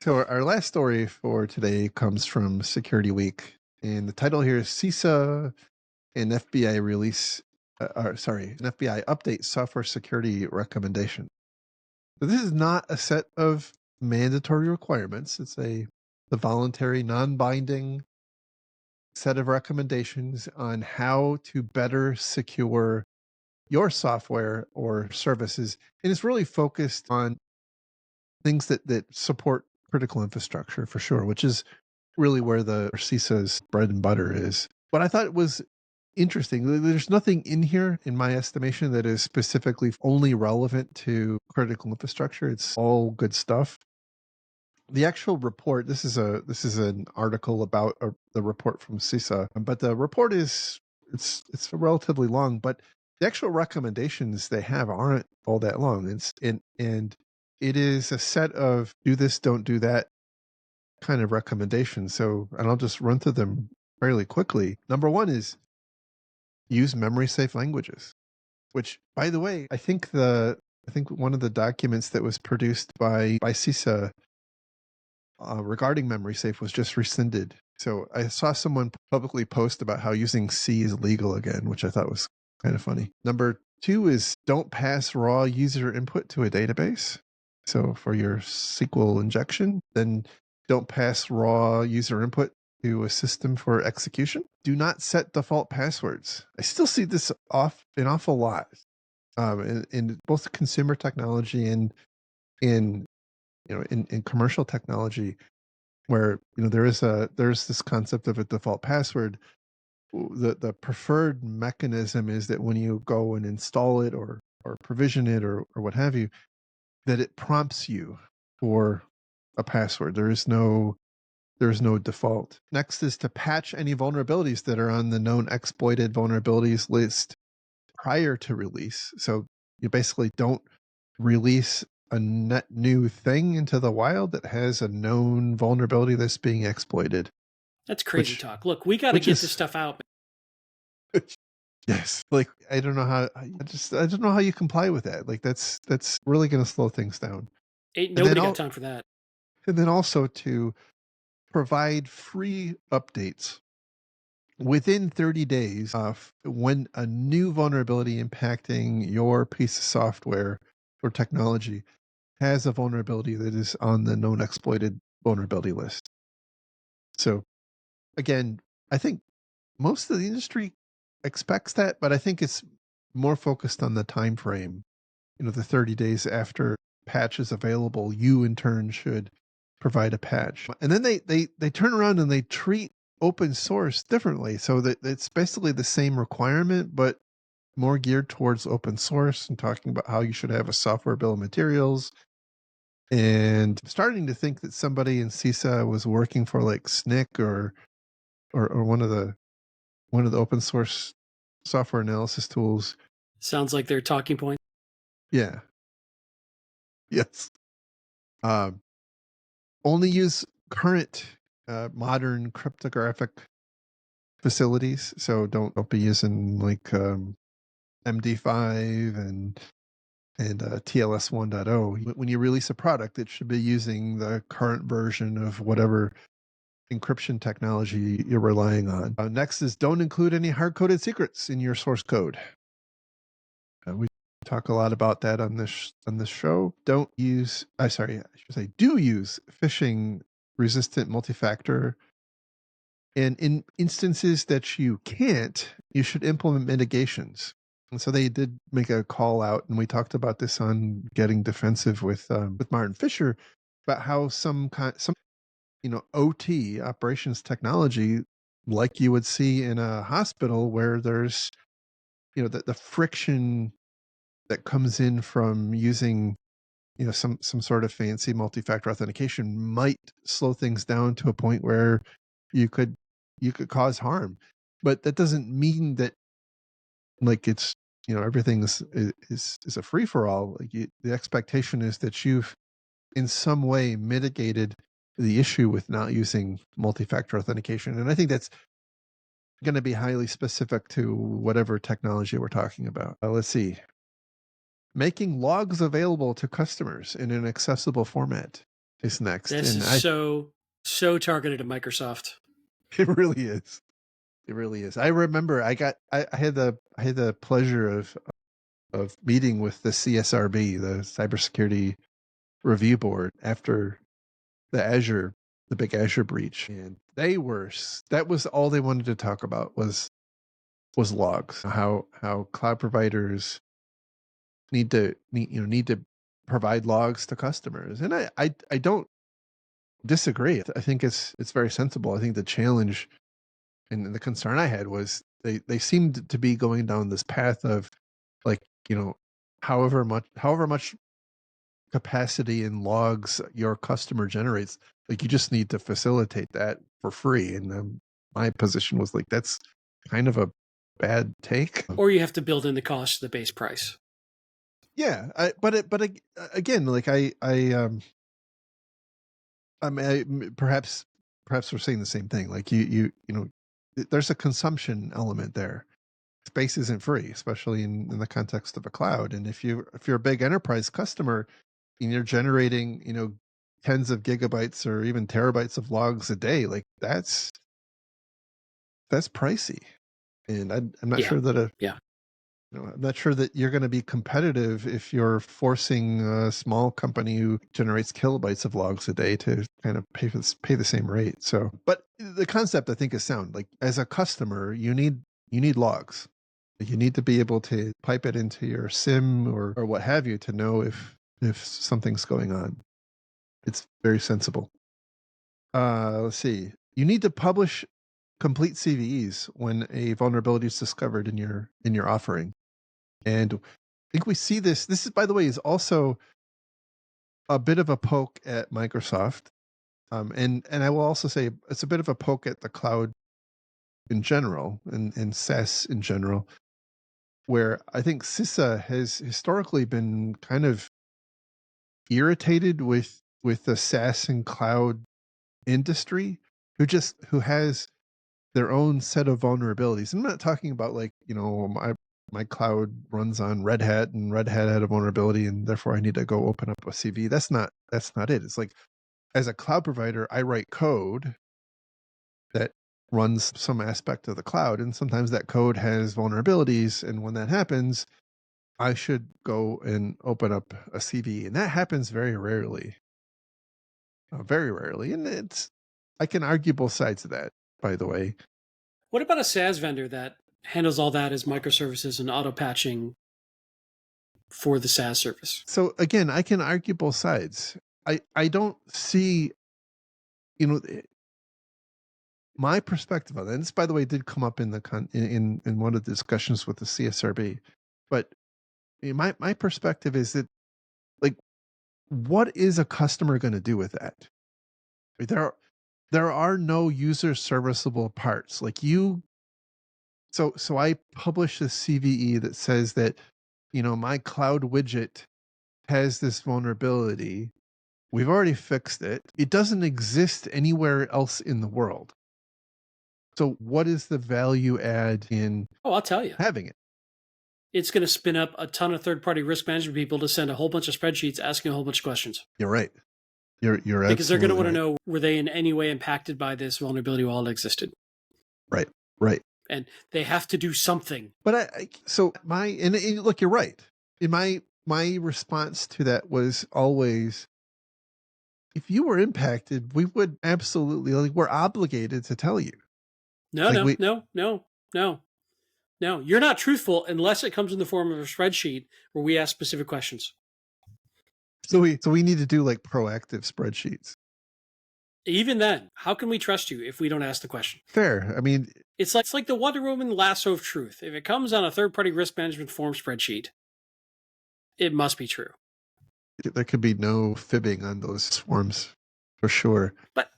So our last story for today comes from Security Week, and the title here is CISA and FBI release, an FBI update software security recommendation. So this is not a set of mandatory requirements. It's the voluntary, non-binding set of recommendations on how to better secure your software or services, and it's really focused on things that support critical infrastructure for sure, which is really where the CISA's bread and butter is. But I thought it was interesting. There's nothing in here, in my estimation, that is specifically only relevant to critical infrastructure. It's all good stuff. The actual report. This is an article about the report from CISA, but the report it's relatively long. But the actual recommendations they have aren't all that long. And it is a set of do this, don't do that kind of recommendations. So, and I'll just run through them fairly quickly. Number one is use memory safe languages, which, by the way, I think one of the documents that was produced by CISA regarding memory safe was just rescinded. So I saw someone publicly post about how using C is legal again, which I thought was kind of funny. Number two is don't pass raw user input to a database. So for your SQL injection, then don't pass raw user input to a system for execution. Do not set default passwords. I still see this an awful lot in both consumer technology and in in commercial technology, where there's this concept of a default password. The preferred mechanism is that when you go and install it or provision it or what have you, that it prompts you for a password. There's no default. Next is to patch any vulnerabilities that are on the known exploited vulnerabilities list prior to release. So you basically don't release a net new thing into the wild that has a known vulnerability that's being exploited. That's crazy Which talk. Look, we got to which get this is stuff out. yes. Like I don't know how I don't know how you comply with that. Like that's really going to slow things down. Ain't And then nobody got all time for that. and then also to provide free updates within 30 days of when a new vulnerability impacting your piece of software or technology has a vulnerability that is on the known exploited vulnerability list. So again, I think most of the industry expects that, but I think it's more focused on the time frame. The 30 days after patch is available, you in turn should provide a patch. And then they turn around and they treat open source differently. So that it's basically the same requirement, but more geared towards open source and talking about how you should have a software bill of materials. And I'm starting to think that somebody in CISA was working for like SNCC or one of the open source software analysis tools. Sounds like their talking point. Yeah. Yes. Um, only use current modern cryptographic facilities. So don't be using like MD5 and TLS 1.0. When you release a product, it should be using the current version of whatever encryption technology you're relying on. Next is don't include any hard-coded secrets in your source code. We talk a lot about that on this show. Don't use, I should say, do use phishing resistant multi-factor. And in instances that you can't, you should implement mitigations. And so they did make a call out, and we talked about this on Getting Defensive with Martin Fisher about how some OT operations technology, like you would see in a hospital, where there's the friction that comes in from using some sort of fancy multi-factor authentication might slow things down to a point where you could cause harm. But that doesn't mean that like it's everything is a free-for-all. Like the expectation is that you've in some way mitigated the issue with not using multi-factor authentication, and I think that's going to be highly specific to whatever technology we're talking about. Let's see. Making logs available to customers in an accessible format. is next, This and is so targeted at Microsoft. it really is. It really is. I remember I had the pleasure of meeting with the CSRB, the Cybersecurity Review Board, after the big Azure breach, and that was all they wanted to talk about was logs. How cloud providers need to provide logs to customers, and I don't disagree. I think it's very sensible. I think the challenge and the concern I had was they seemed to be going down this path of, like, however much capacity and logs your customer generates, like, you just need to facilitate that for free. And my position was like, that's kind of a bad take. Or you have to build in the cost of the base price. Yeah, again, like perhaps we're saying the same thing. Like, there's a consumption element there. Space isn't free, especially in the context of a cloud. And if you're a big enterprise customer and you're generating, tens of gigabytes or even terabytes of logs a day, like that's pricey. And I'm not Yeah. sure that Yeah. I'm not sure that you're going to be competitive if you're forcing a small company who generates kilobytes of logs a day to kind of pay the same rate. So, but the concept, I think, is sound. Like, as a customer, you need logs. You need to be able to pipe it into your SIM or what have you to know if something's going on. It's very sensible. Let's see. You need to publish complete CVEs when a vulnerability is discovered in your offering. And I think we see this. This is, by the way, is also a bit of a poke at Microsoft. And I will also say it's a bit of a poke at the cloud in general and SaaS in general, where I think CISA has historically been kind of irritated with the SaaS and cloud industry, who has their own set of vulnerabilities. I'm not talking about, like, my cloud runs on Red Hat and Red Hat had a vulnerability and therefore I need to go open up a CV. That's not it. It's like, as a cloud provider, I write code that runs some aspect of the cloud, and sometimes that code has vulnerabilities, and when that happens, I should go and open up a CV, and that happens very rarely. And I can argue both sides of that, by the way. What about a SaaS vendor that handles all that as microservices and auto patching for the SaaS service? So again, I can argue both sides. I don't see, you know, my perspective on it. And this, by the way, did come up in in one of the discussions with the CSRB. But my perspective is that, like, what is a customer going to do with that? There are no user serviceable parts. Like, so I publish a CVE that says that, my cloud widget has this vulnerability. We've already fixed it. It doesn't exist anywhere else in the world. So what is the value add in Oh, I'll tell you. having it? It's going to spin up a ton of third-party risk management people to send a whole bunch of spreadsheets asking a whole bunch of questions. You're right. You're Because they're going to absolutely want to right. know, were they in any way impacted by this vulnerability while it existed? Right. Right. And they have to do something. But so and look, you're right. In my response to that was always, if you were impacted, we would absolutely, like, we're obligated to tell you. No, Like, no, no, no, no, no. You're not truthful unless it comes in the form of a spreadsheet where we ask specific questions. so we need to do, like, proactive spreadsheets. Even then, how can we trust you if we don't ask the question? Fair. I mean, It's like the Wonder Woman lasso of truth. If it comes on a third-party risk management form spreadsheet, it must be true. there could be no fibbing on those forms, for sure. But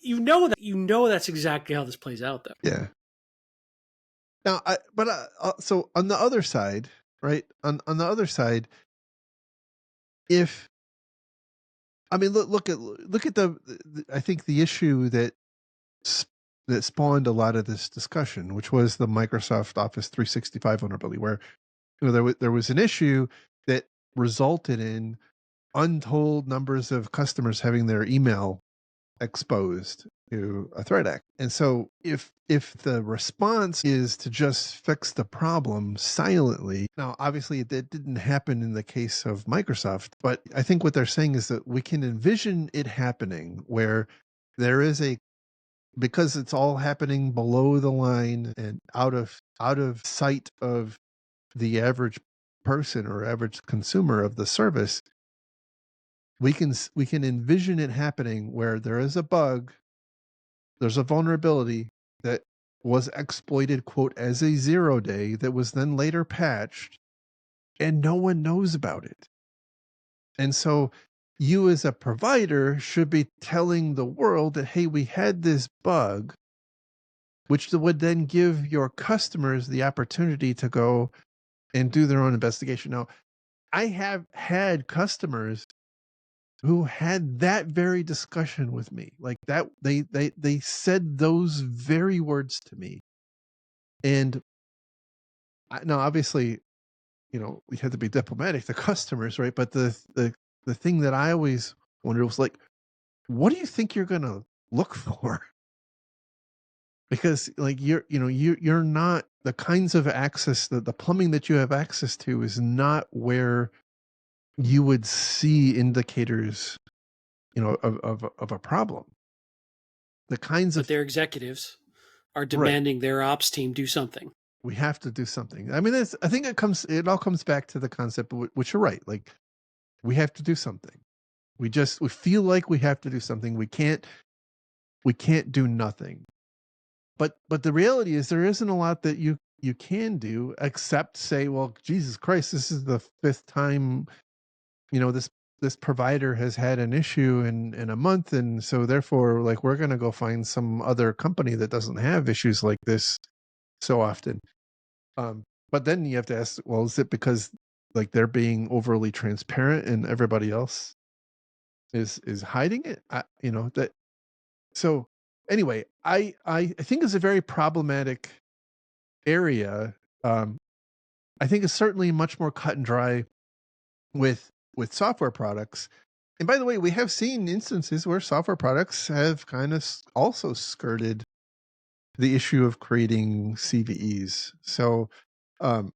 that's exactly how this plays out, though. Yeah. Now, so on the other side, right? On the other side, if I mean, look at I think the issue that spawned a lot of this discussion, which was the Microsoft Office 365 vulnerability, where, there was an issue that resulted in untold numbers of customers having their email exposed to a threat act. And so if the response is to just fix the problem silently, now obviously that didn't happen in the case of Microsoft, but I think what they're saying is that we can envision it happening where there is a, because it's all happening below the line and out of sight of the average person or average consumer of the service, we can envision it happening where there is a bug, there's a vulnerability that was exploited, quote, as a 0-day that was then later patched, and no one knows about it. And so you as a provider should be telling the world that, hey, we had this bug, which would then give your customers the opportunity to go and do their own investigation. Now, I have had customers who had that very discussion with me, like that they said those very words to me. And now obviously, we had to be diplomatic to customers, right? But the thing that I always wondered was like, what do you think you're gonna look for? Because like you're not the kinds of access, the plumbing that you have access to is not where you would see indicators, of a problem. The kinds But of their executives are right. demanding their ops team do something. We have to do something. I mean, I think it all comes back to the concept, which you're right. Like we have to do something. We feel like we have to do something. We can't do nothing. But the reality is there isn't a lot that you can do except say, well, Jesus Christ, this is the fifth time, this provider has had an issue in a month, and so therefore, like, we're going to go find some other company that doesn't have issues like this so often. But then you have to ask, well, is it because like they're being overly transparent and everybody else is hiding it? That. So anyway, I think it's a very problematic area. I think it's certainly much more cut and dry with software products. And by the way, we have seen instances where software products have kind of also skirted the issue of creating CVEs. So, um,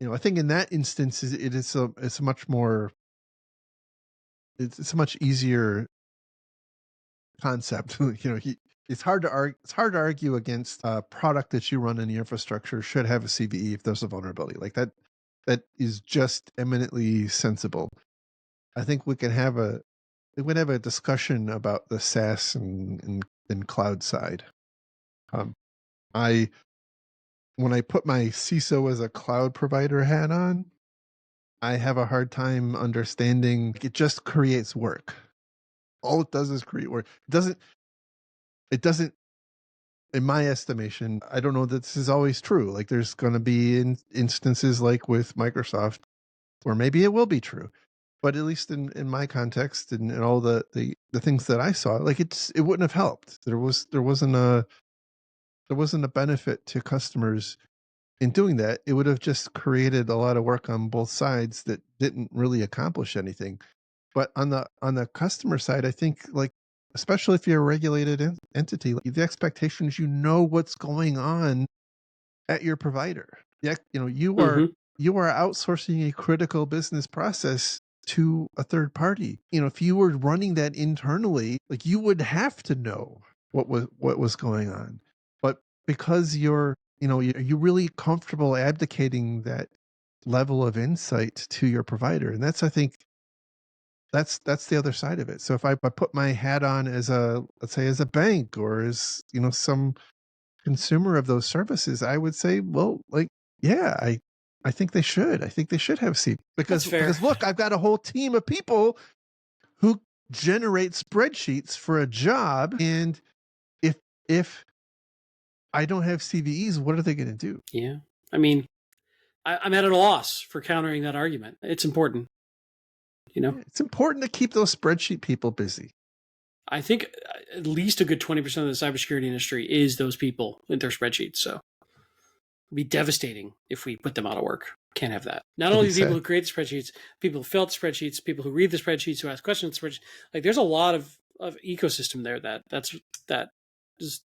I think in that instance, it's a much more, it's a much easier concept. It's hard to argue against a product that you run in the infrastructure should have a CVE if there's a vulnerability like that. That is just eminently sensible. I think we would have a discussion about the SaaS and cloud side. Um, I When I put my CISO as a cloud provider hat on, I have a hard time understanding. It just creates work. All it does is create work. It doesn't, in my estimation, I don't know that this is always true. Like there's going to be instances like with Microsoft where maybe it will be true. But at least in my context and all the things that I saw, like it wouldn't have helped. There wasn't a benefit to customers in doing that. It would have just created a lot of work on both sides that didn't really accomplish anything. But on the customer side, I think, like, especially if you're a regulated entity, like, the expectation is what's going on at your provider. Yeah, you are Hmm. you are outsourcing a critical business process to a third party. If you were running that internally, like, you would have to know what was going on. But because you're really comfortable abdicating that level of insight to your provider, and that's, I think, that's the other side of it. So if I put my hat on as let's say, as a bank or as some consumer of those services, I would say, well, like, yeah, I think they should. I think they should have C That's fair. because look, I've got a whole team of people who generate spreadsheets for a job, and if I don't have CVEs, what are they going to do? Yeah. I mean, I'm at a loss for countering that argument. It's important, you know? Yeah, it's important to keep those spreadsheet people busy. I think at least a good 20% of the cybersecurity industry is those people with their spreadsheets. So it'd be devastating if we put them out of work. Can't have that. Not It'll be only the people sad. who create the spreadsheets, people who fill out the spreadsheets, people who read the spreadsheets, who ask questions. Like there's a lot of ecosystem there that is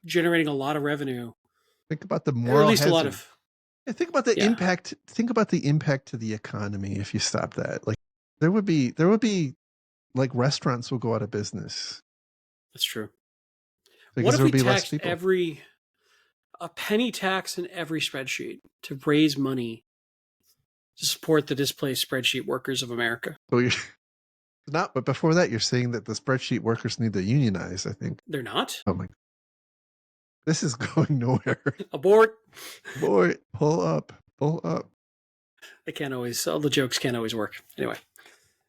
generating a lot of revenue, Think about the or at moral least a lot hazard. of Yeah, think about the yeah. impact. Think about the impact to the economy if you stop that. Like there would be like restaurants will go out of business That's true. What because if there will we be less taxed people. a penny tax in every spreadsheet to raise money to support the displaced spreadsheet workers of America? So you're not, but before that, you're saying that the spreadsheet workers need to unionize. I think. They're not. Oh my, this is going nowhere. Abort. Boy, pull up, pull up. They can't always. All the jokes can't always work. Anyway.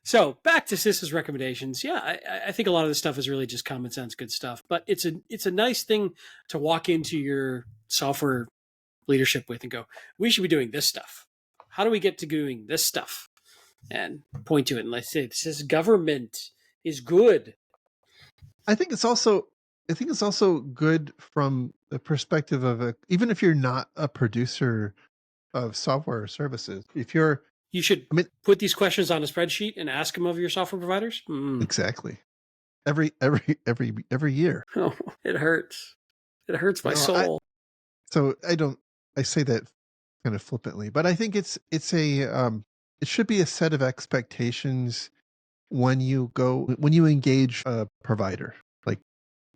So back to CISA's recommendations. Yeah, I think a lot of this stuff is really just common sense, good stuff. But it's a nice thing to walk into your software leadership with and go, we should be doing this stuff. How do we get to doing this stuff? And point to it and let's say this government is good. I think it's also I think it's also good from the perspective of even if you're not a producer of software services, if you're You should I mean put these questions on a spreadsheet and ask them of your software providers. exactly every year. Oh, it hurts. It hurts my I soul. so I say that kind of flippantly, but I think it's a it should be a set of expectations when you engage a provider. Like,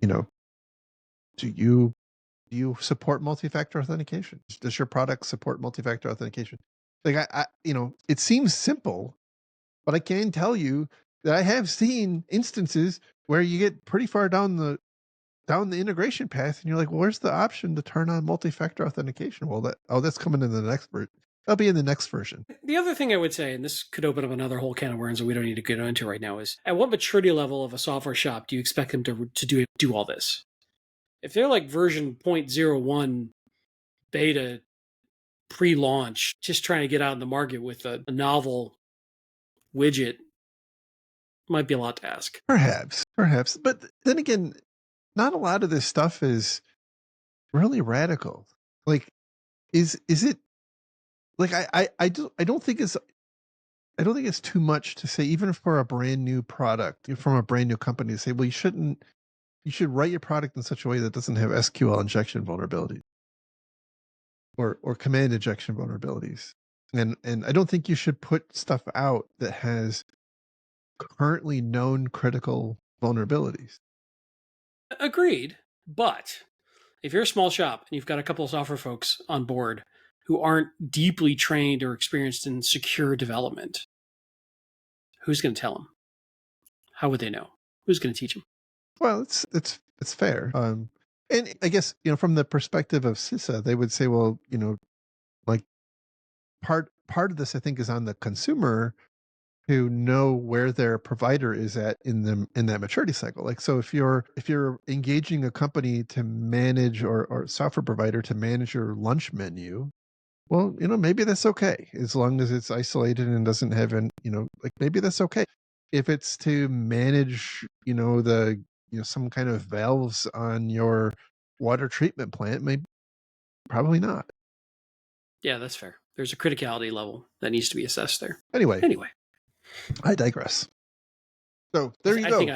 you know, do you support multi-factor authentication? Does your product support multi-factor authentication? Like it seems simple, but I can tell you that I have seen instances where you get pretty far down the integration path and you're like, well, where's the option to turn on multi-factor authentication? Well, that's coming in the next version. That'll be in the next version. The other thing I would say, and this could open up another whole can of worms that we don't need to get into right now, is at what maturity level of a software shop do you expect them to do all this? If they're like version 0.01 beta pre-launch, just trying to get out in the market with a novel widget, might be a lot to ask. Perhaps, but then again, not a lot of this stuff is really radical. Like, is it like I don't think it's too much to say, even for a brand new product from a brand new company, to say, well, you should write your product in such a way that doesn't have SQL injection vulnerabilities or command injection vulnerabilities. And I don't think you should put stuff out that has currently known critical vulnerabilities. Agreed. But if you're a small shop and you've got a couple of software folks on board who aren't deeply trained or experienced in secure development, who's going to tell them? How would they know? Who's going to teach them? Well, it's fair. And I guess, from the perspective of CISA, they would say, well, like part of this, I think, is on the consumer to know where their provider is at in that maturity cycle. Like, so if you're engaging a company to manage or software provider to manage your lunch menu, well, maybe that's okay as long as it's isolated and doesn't have like, maybe that's okay. If it's to manage, some kind of valves on your water treatment plant, maybe probably not. Yeah, that's fair. There's a criticality level that needs to be assessed there. Anyway, Anyway, I digress. So there you I think go.